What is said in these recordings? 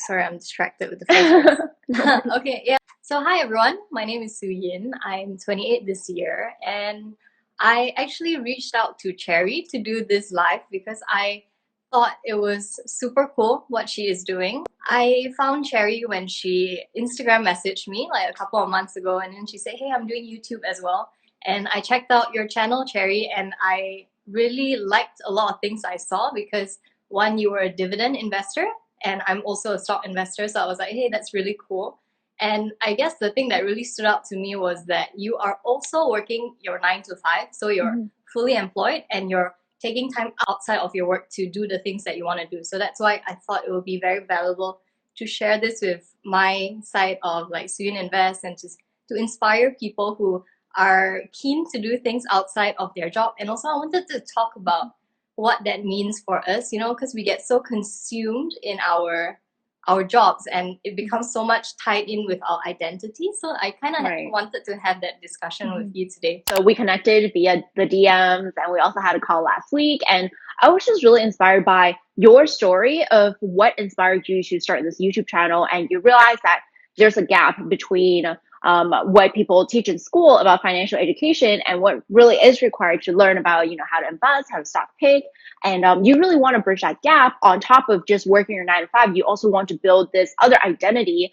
Sorry, I'm distracted with the first one. Okay, yeah. So hi everyone, my name is Suyin. I'm 28 this year, and I actually reached out to Cherry to do this live because I thought it was super cool what she is doing. I found Cherry when she Instagram messaged me like a couple of months ago, and then she said, "Hey, I'm doing YouTube as well." And I checked out your channel, Cherry, and I really liked a lot of things I saw because one, you were a dividend investor, and I'm also a stock investor. So I was like, hey, that's really cool. And I guess the thing that really stood out to me was that you are also working your 9 to 5. So you're fully employed and you're taking time outside of your work to do the things that you want to do. So that's why I thought it would be very valuable to share this with my side of like Suyin Invest and to inspire people who are keen to do things outside of their job. And also I wanted to talk about what that means for us, because we get so consumed in our jobs and it becomes so much tied in with our identity. So I kind of wanted to have that discussion with you today. So we connected via the DMs and we also had a call last week. And I was just really inspired by your story of what inspired you to start this YouTube channel. And you realize that there's a gap between what people teach in school about financial education and what really is required to learn about, how to invest, how to stock pick. And you really want to bridge that gap on top of just working your 9 to 5. You also want to build this other identity,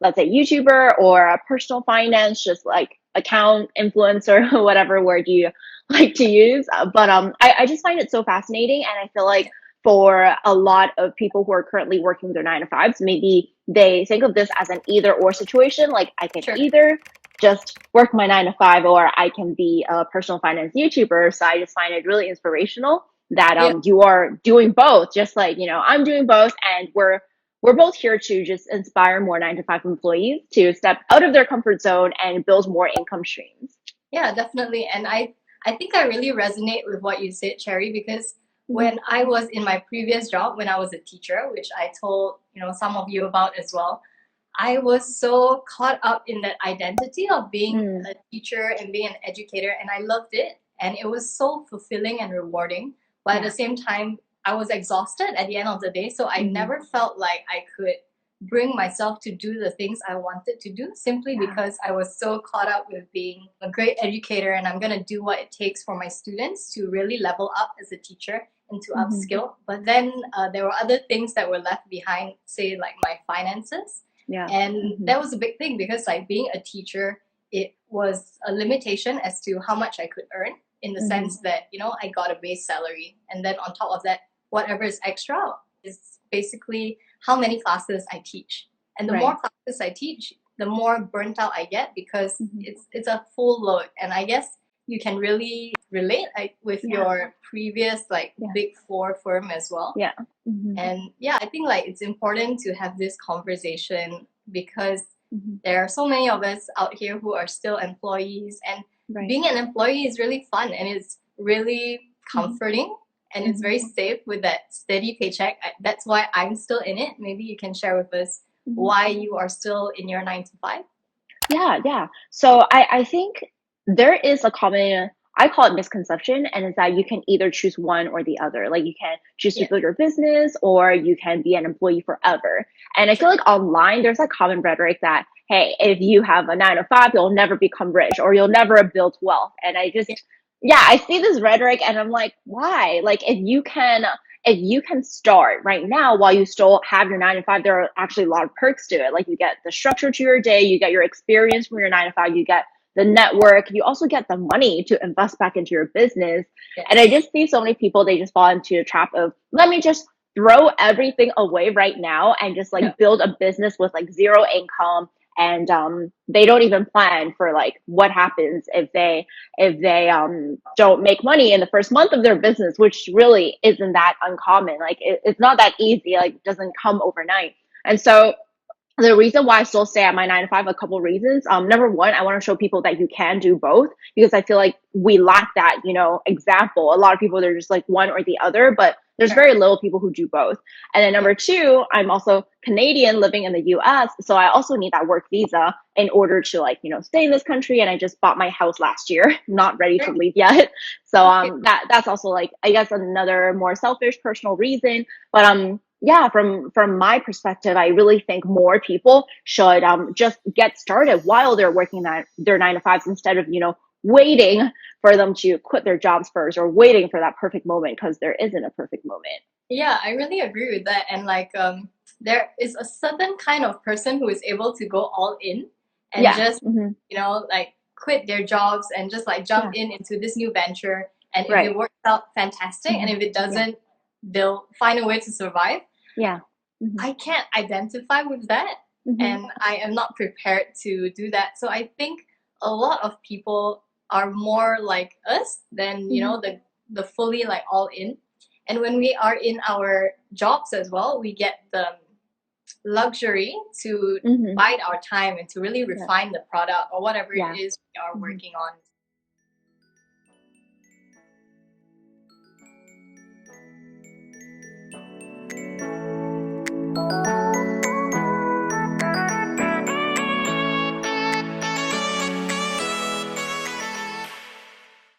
let's say YouTuber or a personal finance, just like account influencer or whatever word you like to use. But I just find it so fascinating. And I feel like for a lot of people who are currently working their 9 to 5s, maybe they think of this as an either or situation. Like I can either just work my 9 to 5 or I can be a personal finance YouTuber. So I just find it really inspirational that you are doing both, just like, I'm doing both, and we're both here to just inspire more 9 to 5 employees to step out of their comfort zone and build more income streams. Yeah, definitely. And I think I really resonate with what you said, Cherry, because when I was in my previous job, when I was a teacher, which I told, some of you about as well, I was so caught up in that identity of being a teacher and being an educator, and I loved it. And it was so fulfilling and rewarding. But at the same time, I was exhausted at the end of the day. So I never felt like I could bring myself to do the things I wanted to do simply because I was so caught up with being a great educator and I'm going to do what it takes for my students to really level up as a teacher and to upskill. But then there were other things that were left behind, say like my finances. And that was a big thing because like being a teacher, it was a limitation as to how much I could earn in the sense that, I got a base salary. And then on top of that, whatever is extra is basically how many classes I teach. And the more classes I teach, the more burnt out I get because it's a full load. And I guess you can really relate with your previous big four firm as well. And I think it's important to have this conversation because there are so many of us out here who are still employees, and being an employee is really fun and it's really comforting and it's very safe with that steady paycheck. That's why I'm still in it. Maybe you can share with us why you are still in your 9 to 5. Yeah. So I think there is a common, I call it misconception, and it's that you can either choose one or the other. Like you can choose to build your business or you can be an employee forever. And I feel like online, there's a common rhetoric that, hey, if you have a 9 to 5, you'll never become rich or you'll never build wealth. And I just, I see this rhetoric and I'm like, why? Like if you can start right now while you still have your 9 to 5, there are actually a lot of perks to it. Like you get the structure to your day, you get your experience from your 9 to 5, you get the network, you also get the money to invest back into your business. And I just see so many people, they just fall into the trap of, let me just throw everything away right now and just build a business with zero income. And they don't even plan for what happens if they don't make money in the first month of their business, which really isn't that uncommon. It's not that easy. It doesn't come overnight. And so the reason why I still stay at my 9 to 5, a couple reasons. Number one, I want to show people that you can do both because I feel like we lack that, example. A lot of people, they're just one or the other, but there's very little people who do both. And then number two, I'm also Canadian living in the US. So I also need that work visa in order to stay in this country. And I just bought my house last year, not ready to leave yet. So that's also I guess another more selfish personal reason. But yeah, from my perspective, I really think more people should just get started while they're working their 9 to 5s instead of waiting for them to quit their jobs first or waiting for that perfect moment because there isn't a perfect moment. Yeah, I really agree with that. And like, there is a certain kind of person who is able to go all in and Yeah. just, Hmm. like quit their jobs and just like jump Yeah. into this new venture. And if Right. it works out, fantastic. And Hmm. if it Yeah. doesn't, they'll find a way to survive. Yeah. Hmm. I can't identify with that. Hmm. And I am not prepared to do that. So I think a lot of people are more like us than, Hmm. the fully like all in. And when we are in our jobs as well, we get the luxury to Hmm. bide our time and to really Yeah. refine the product or whatever it Yeah. is we are Hmm. working on.